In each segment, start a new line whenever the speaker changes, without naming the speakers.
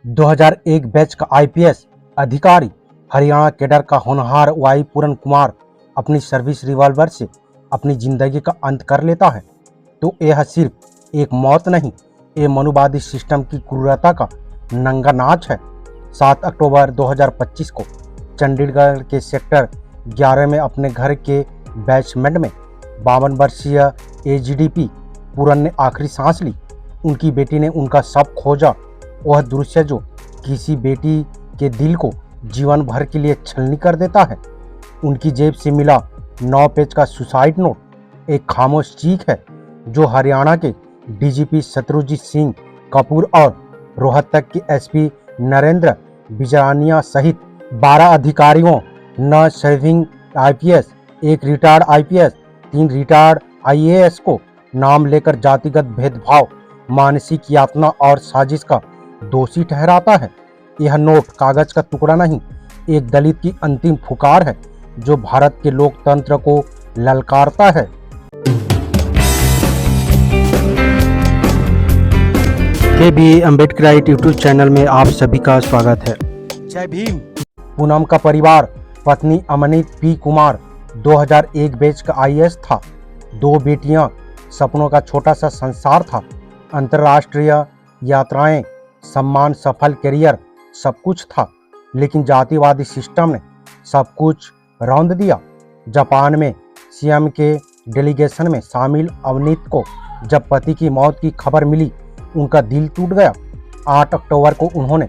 2001 batch का IPS अधिकारी Haryana cadre का होनहार वाई पूरन कुमार अपनी सर्विस रिवॉल्वर से अपनी जिंदगी का अंत कर लेता है तो यह सिर्फ एक मौत नहीं, ये मनुवादी सिस्टम की क्रूरता का नंगा नाच है। 7 अक्टूबर 2025 को चंडीगढ़ के सेक्टर 11 में अपने घर के बेसमेंट में 52 वर्षीय एजीडीपी पूरन ने आखिरी सांस ली। उनकी बेटी ने उनका शव खोजा। वह दृश्य जो किसी बेटी के दिल को जीवन भर के लिए छलनी कर देता है। उनकी जेब से मिला 9 पेज का सुसाइड नोट एक खामोश चीख है जो हरियाणा के डीजीपी शत्रुजीत सिंह कपूर और रोहतक के एसपी नरेंद्र बिजरानिया सहित 12 अधिकारियों, 9 serving IPS, 1 retired IPS, 3 retired IAS को नाम लेकर जातिगत भेदभाव, मानसिक यातना और साजिश का दोषी ठहराता है। यह नोट कागज का टुकड़ा नहीं, एक दलित की अंतिम पुकार है जो भारत के लोकतंत्र को ललकारता है। केबी अम्बेडकराइट यूट्यूब चैनल में आप सभी का स्वागत है। जय भीम। पूनम का परिवार पत्नी अमनीत पी कुमार 2001 बैच का आईएएस था। 2 बेटियां, सपनों का छोटा सा संसार था। अंतर्राष्ट्रीय यात्राएं, सम्मान, सफल करियर, सब कुछ था, लेकिन जातिवादी सिस्टम ने सब कुछ रौंद दिया। जापान में सीएम के डेलीगेशन में शामिल अवनीत को जब पति की मौत की खबर मिली, उनका दिल टूट गया। 8 अक्टूबर को उन्होंने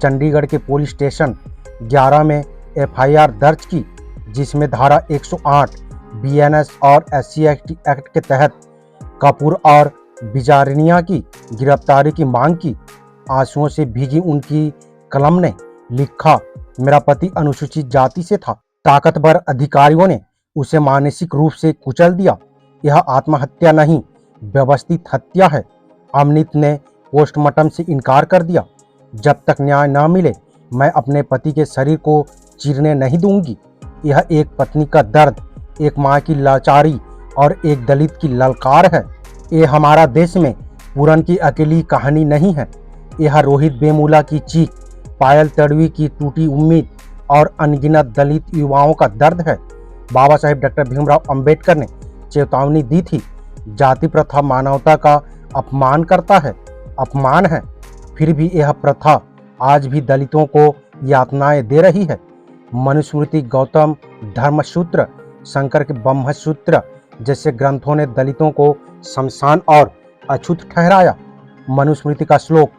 चंडीगढ़ के पुलिस स्टेशन 11 में एफआईआर दर्ज की, जिसमें धारा 108 बीएनएस और SC एक्ट के तहत कपूर और बिजारनिया की गिरफ्तारी की मांग की। आंसुओं से भीगी उनकी कलम ने लिखा, मेरा पति अनुसूचित जाति से था। ताकतवर अधिकारियों ने उसे मानसिक रूप से कुचल दिया। यह आत्महत्या नहीं, व्यवस्थित हत्या है। अमनीत ने पोस्टमार्टम से इनकार कर दिया। जब तक न्याय न मिले, मैं अपने पति के शरीर को चीरने नहीं दूंगी। यह एक पत्नी का दर्द, एक माँ की लाचारी और एक दलित की ललकार है। ये हमारा देश में पूरन की अकेली कहानी नहीं है। यह रोहित वेमुला की चीख, पायल तड़वी की टूटी उम्मीद और अनगिनत दलित युवाओं का दर्द है। बाबा साहेब डॉक्टर भीमराव अंबेडकर ने चेतावनी दी थी, जाति प्रथा मानवता का अपमान करता है, अपमान है। फिर भी यह प्रथा आज भी दलितों को यातनाएं दे रही है। मनुस्मृति, गौतम धर्मसूत्र, शंकर के ब्रह्मसूत्र जैसे ग्रंथों ने दलितों को शमशान और अछूत ठहराया। मनुस्मृति का श्लोक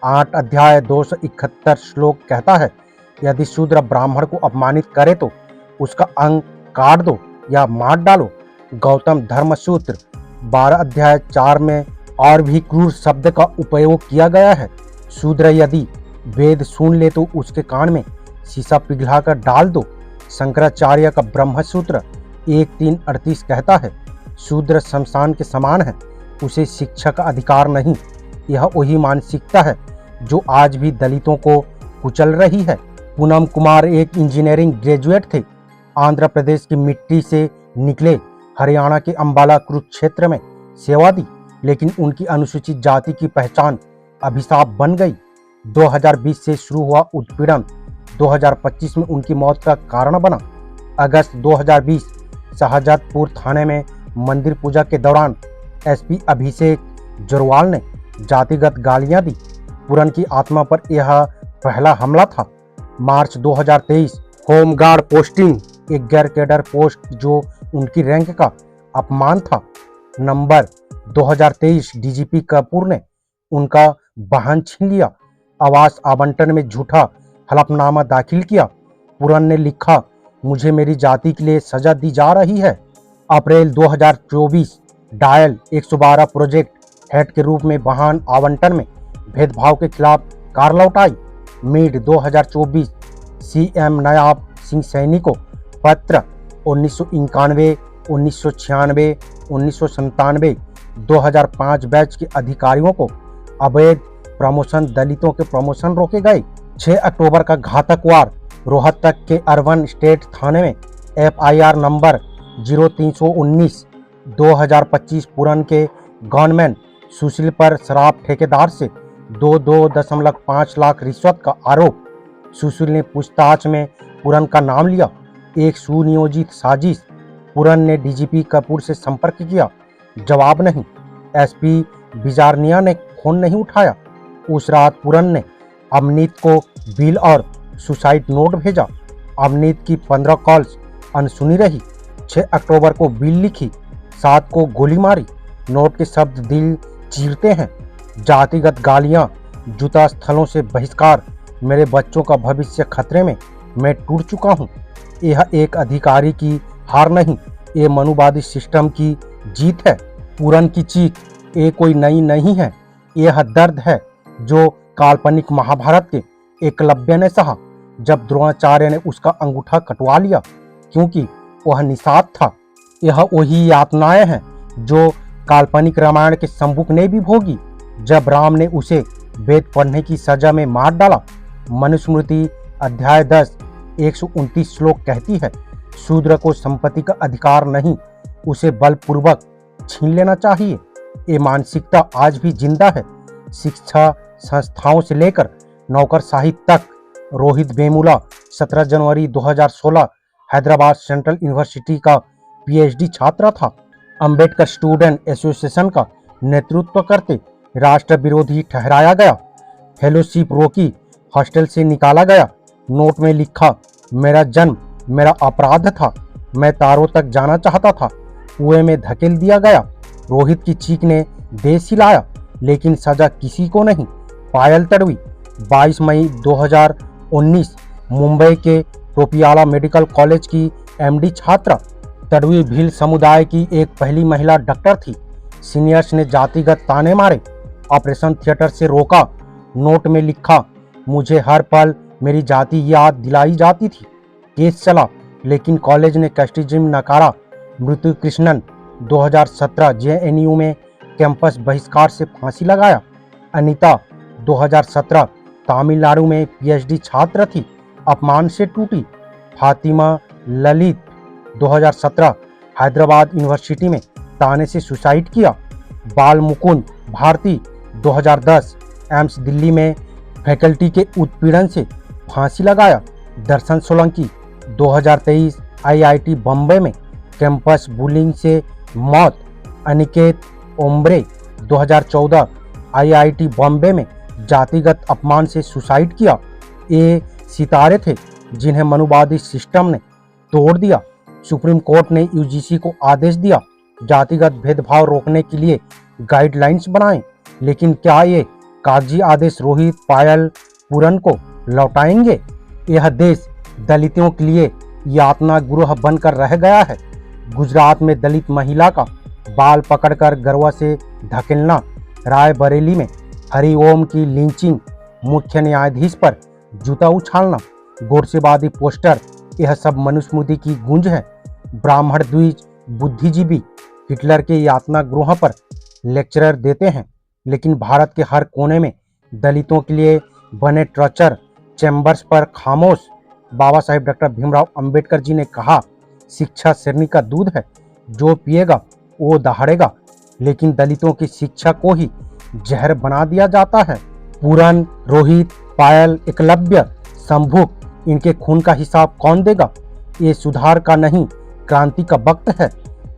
8 अध्याय 271 श्लोक कहता है, यदि शूद्र ब्राह्मण को अपमानित करे तो उसका अंग काट दो या मार डालो। गौतम धर्मसूत्र 12 अध्याय 4 में और भी क्रूर शब्द का उपयोग किया गया है। शूद्र यदि वेद सुन ले तो उसके कान में शीशा पिघलाकर डाल दो। शंकराचार्य का ब्रह्मसूत्र 1:3:38 कहता है, शूद्र शमशान के समान है, उसे शिक्षा का अधिकार नहीं। यह वही मानसिकता है जो आज भी दलितों को कुचल रही है। पूनम कुमार एक इंजीनियरिंग ग्रेजुएट थे। आंध्र प्रदेश की मिट्टी से निकले, हरियाणा के अंबाला कुरुक्षेत्र में सेवा दी, लेकिन उनकी अनुसूचित जाति की पहचान अभिशाप बन गई। 2020 से शुरू हुआ उत्पीड़न 2025 में उनकी मौत का कारण बना। अगस्त 2020 शाहजहांपुर थाने में मंदिर पूजा के दौरान एसपी अभिषेक जोरवाल ने जातिगत गालियां दी। पूरन की आत्मा पर यह पहला हमला था। मार्च 2023 होमगार्ड पोस्टिंग, एक गैर कैडर पोस्ट जो उनकी रैंक का अपमान था। नवंबर 2023 डीजीपी कपूर ने उनका वाहन छीन लिया। आवास आवंटन में झूठा हलफनामा दाखिल किया। पूरन ने लिखा, मुझे मेरी जाति के लिए सजा दी जा रही है। अप्रैल 2024 डायल 112 प्रोजेक्ट हेड के रूप में वाहन आवंटन में भेदभाव के खिलाफ कार लौटाई। मिड 2024 सीएम नायब सिंह सैनी को पत्र 1991, 1996, 1997, 2005 बैच के अधिकारियों को अवैध प्रमोशन, दलितों के प्रमोशन रोके गए। 6 अक्टूबर का घातक वार, रोहतक के अर्बन स्टेट थाने में एफआईआर नंबर 0319 2025 पूरन के गनमैन सुशील पर शराब ठेकेदार से 2.5 लाख रिश्वत का आरोप। सुशील ने पूछताछ में पूरन का नाम लिया। एक सुनियोजित साजिश। पूरन ने डीजीपी कपूर से संपर्क किया, जवाब नहीं। एसपी बिजारनिया ने फोन नहीं उठाया। उस रात पूरन ने अमनीत को बिल और सुसाइड नोट भेजा। अमनीत की 15 कॉल्स अनसुनी रही। 6 अक्टूबर को बिल लिखी, 7 को गोली मारी। नोट के शब्द दिल चीरते हैं। जातिगत गालियां, जूता स्थलों से बहिष्कार, मेरे बच्चों का भविष्य खतरे में, मैं टूट चुका हूं। यह एक अधिकारी की हार नहीं, ये मनुवादी सिस्टम की जीत है। पूरन की चीख ये कोई नई नहीं है, यह दर्द है जो काल्पनिक महाभारत के एकलव्य ने सहा जब द्रोणाचार्य ने उसका अंगूठा कटवा लिया क्योंकि वह निषाद था। यह वही यातनाएं हैं जो काल्पनिक रामायण के शंभुक ने भी भोगी जब राम ने उसे वेद पढ़ने की सजा में मार डाला। मनुस्मृति अध्याय 10 129 श्लोक कहती है, शूद्र को संपत्ति का अधिकार नहीं, उसे बलपूर्वक छीन लेना चाहिए। ये मानसिकता आज भी जिंदा है। शिक्षा संस्थाओं से लेकर नौकरशाही तक। रोहित वेमुला 17 जनवरी 2016 हैदराबाद सेंट्रल यूनिवर्सिटी का पीएचडी छात्र था। अंबेडकर स्टूडेंट एसोसिएशन का नेतृत्व करते राष्ट्र विरोधी ठहराया गया। फेलोशिप रोकी, हॉस्टल से निकाला गया। नोट में लिखा, मेरा जन्म मेरा अपराध था, मैं तारों तक जाना चाहता था, कुएं में धकेल दिया गया। रोहित की चीख ने देश हिलाया, लेकिन सजा किसी को नहीं। पायल तड़वी 22 मई 2019 मुंबई के टोपियाला मेडिकल कॉलेज की एमडी छात्रा। तड़वी भील समुदाय की एक पहली महिला डॉक्टर थी। सीनियर्स ने जातिगत ताने मारे, ऑपरेशन थिएटर से रोका। नोट में लिखा, मुझे हर पल मेरी जाति याद दिलाई जाती थी। केस चला, लेकिन कॉलेज ने कैस्टिज्म नकारा। मृत्यु कृष्णन 2017 जेएनयू में कैंपस बहिष्कार से फांसी लगाया। अनीता 2017 तमिलनाडु में पीएचडी छात्र थी, अपमान से टूटी। फातिमा ललित 2017 हैदराबाद यूनिवर्सिटी में ताने से सुसाइड किया। बाल मुकुंद भारती 2010 एम्स दिल्ली में फैकल्टी के उत्पीड़न से फांसी लगाया। दर्शन सोलंकी 2023 आईआईटी बम्बई में कैंपस बुलिंग से मौत। अनिकेत ओम्ब्रे 2014 आईआईटी बॉम्बे में जातिगत अपमान से सुसाइड किया। ये सितारे थे जिन्हें मनुवादी सिस्टम ने तोड़ दिया। सुप्रीम कोर्ट ने यूजीसी को आदेश दिया जातिगत भेदभाव रोकने के लिए गाइडलाइंस बनाएं, लेकिन क्या ये कागजी आदेश रोहित, पायल, पूरन को लौटाएंगे? यह देश दलितों के लिए यातना गृह बनकर रह गया है। गुजरात में दलित महिला का बाल पकड़कर गरवा से धकेलना, रायबरेली में हरिओम की लिंचिंग, मुख्य न्यायाधीश पर जूता उछालना, गोडसेवादी पोस्टर, यह सब मनुस्मृति की गूंज है। ब्राह्मण द्विज बुद्धिजीवी हिटलर के यातना गृह पर लेक्चरर देते हैं, लेकिन भारत के हर कोने में दलितों के लिए बने टॉर्चर चैम्बर्स पर खामोश। बाबा साहेब डॉक्टर भीमराव अंबेडकर जी ने कहा, शिक्षा शेरनी का दूध है, जो पिएगा वो दहाड़ेगा, लेकिन दलितों की शिक्षा को ही जहर बना दिया जाता है। पूरन, रोहित, पायल, एकलव्य, शंभुक, इनके खून का हिसाब कौन देगा? ये सुधार का नहीं, क्रांति का वक्त है।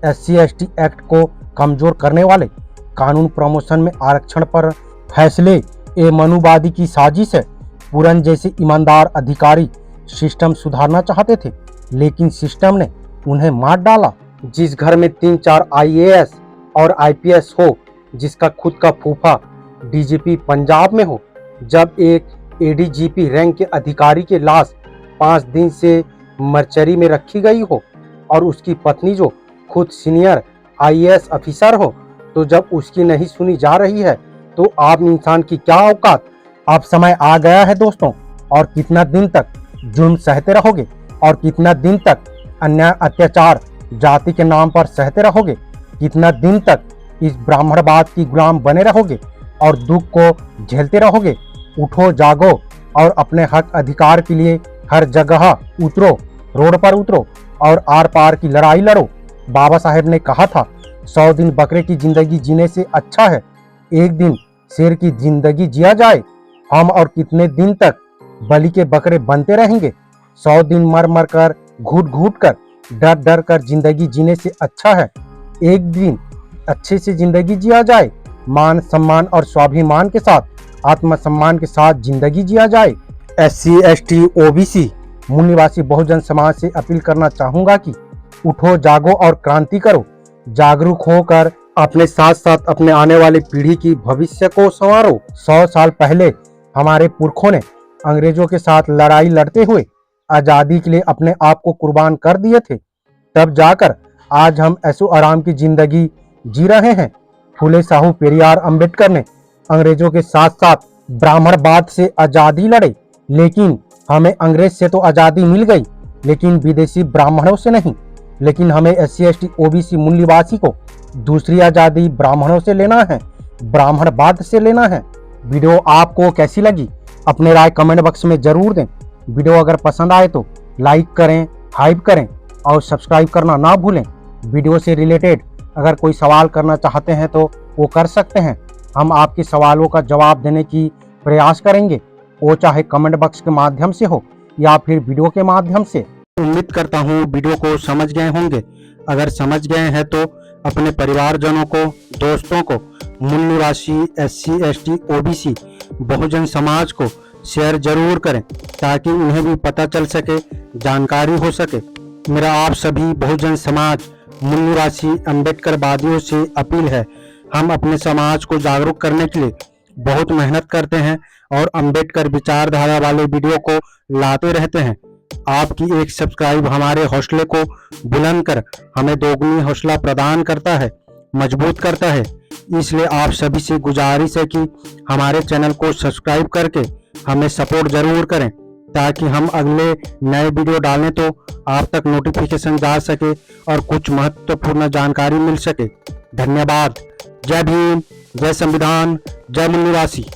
SC/ST एक्ट को कमजोर करने वाले कानून, प्रमोशन में आरक्षण पर फैसले, ये मनुवादी की साजिश है। पूरन जैसे ईमानदार अधिकारी सिस्टम सुधारना चाहते थे, लेकिन सिस्टम ने उन्हें मार डाला। जिस घर में 3-4 IAS और IPS हो, जिसका खुद का फूफा DGP पंजाब में हो, जब एक ADGP रैंक के अधिकारी की लाश 5 दिन से मर्चरी में रखी गई हो और उसकी पत्नी जो खुद सीनियर IAS अफिसर हो, तो जब उसकी नहीं सुनी जा रही है तो आम इंसान की क्या औकात? अब समय आ गया है दोस्तों, और कितना दिन तक जुल्म सहते रहोगे? और कितना दिन तक अन्याय अत्याचार जाति के नाम पर सहते रहोगे? कितना दिन तक इस ब्राह्मणवाद की गुलाम बने रहोगे और दुख को झेलते रहोगे? उठो, जागो और अपने हक अधिकार के लिए हर जगह उतरो, रोड पर उतरो और आर पार की लड़ाई लड़ो। बाबा साहेब ने कहा था, 100 दिन बकरे की जिंदगी जीने से अच्छा है एक दिन शेर की जिंदगी जिया जाए। हम और कितने दिन तक बलि के बकरे बनते रहेंगे। 100 दिन मर मर कर, घूट घूट कर, डर डर कर जिंदगी जीने से अच्छा है एक दिन अच्छे से जिंदगी जिया जाए। मान सम्मान और स्वाभिमान के साथ, आत्मसम्मान के साथ जिंदगी जिया जाए। SC ST OBC मूल निवासी बहुजन समाज से अपील करना चाहूंगा कि उठो, जागो और क्रांति करो। जागरूक होकर अपने साथ साथ अपने आने वाली पीढ़ी की भविष्य को संवारो। 100 साल पहले हमारे पुरखों ने अंग्रेजों के साथ लड़ाई लड़ते हुए आजादी के लिए अपने आप को कुर्बान कर दिए थे। तब जाकर आज हम ऐशो आराम की जिंदगी जी रहे हैं। फूले साहू पेरियार अंबेडकर ने अंग्रेजों के साथ साथ ब्राह्मणवाद से आजादी लड़े, लेकिन हमें अंग्रेज से तो आजादी मिल गई, लेकिन विदेशी ब्राह्मणों से नहीं। लेकिन हमें SC ST OBC मूल निवासी को दूसरी आजादी ब्राह्मणों से लेना है, ब्राह्मणवाद से लेना है। वीडियो आपको कैसी लगी अपने राय कमेंट बॉक्स में जरूर दें। वीडियो अगर पसंद आए तो लाइक करें, हाइप करें और सब्सक्राइब करना ना भूलें। वीडियो से रिलेटेड अगर कोई सवाल करना चाहते हैं तो वो कर सकते हैं। हम आपके सवालों का जवाब देने की प्रयास करेंगे, वो चाहे कमेंट बॉक्स के माध्यम से हो या फिर वीडियो के माध्यम से। उम्मीद करता हूँ वीडियो को समझ गए होंगे। अगर समझ गए हैं तो अपने परिवारजनों को, दोस्तों को, मूल निवासी SC ST OBC Bahujan Samaj को शेयर जरूर करें ताकि उन्हें भी पता चल सके, जानकारी हो सके। मेरा आप सभी बहुजन समाज मूल निवासी अम्बेडकरवादियों से अपील है, हम अपने समाज को जागरूक करने के लिए बहुत मेहनत करते हैं और अम्बेडकर विचारधारा वाले वीडियो को लाते रहते हैं। आपकी एक सब्सक्राइब हमारे हौसले को बुलंद कर हमें दोगुनी हौसला प्रदान करता है, मजबूत करता है। इसलिए आप सभी से गुजारिश है कि हमारे चैनल को सब्सक्राइब करके हमें सपोर्ट जरूर करें ताकि हम अगले नए वीडियो डालें तो आप तक नोटिफिकेशन जा सके और कुछ महत्वपूर्ण जानकारी मिल सके। धन्यवाद। जय भीम, जय संविधान, जय मूल निवासी।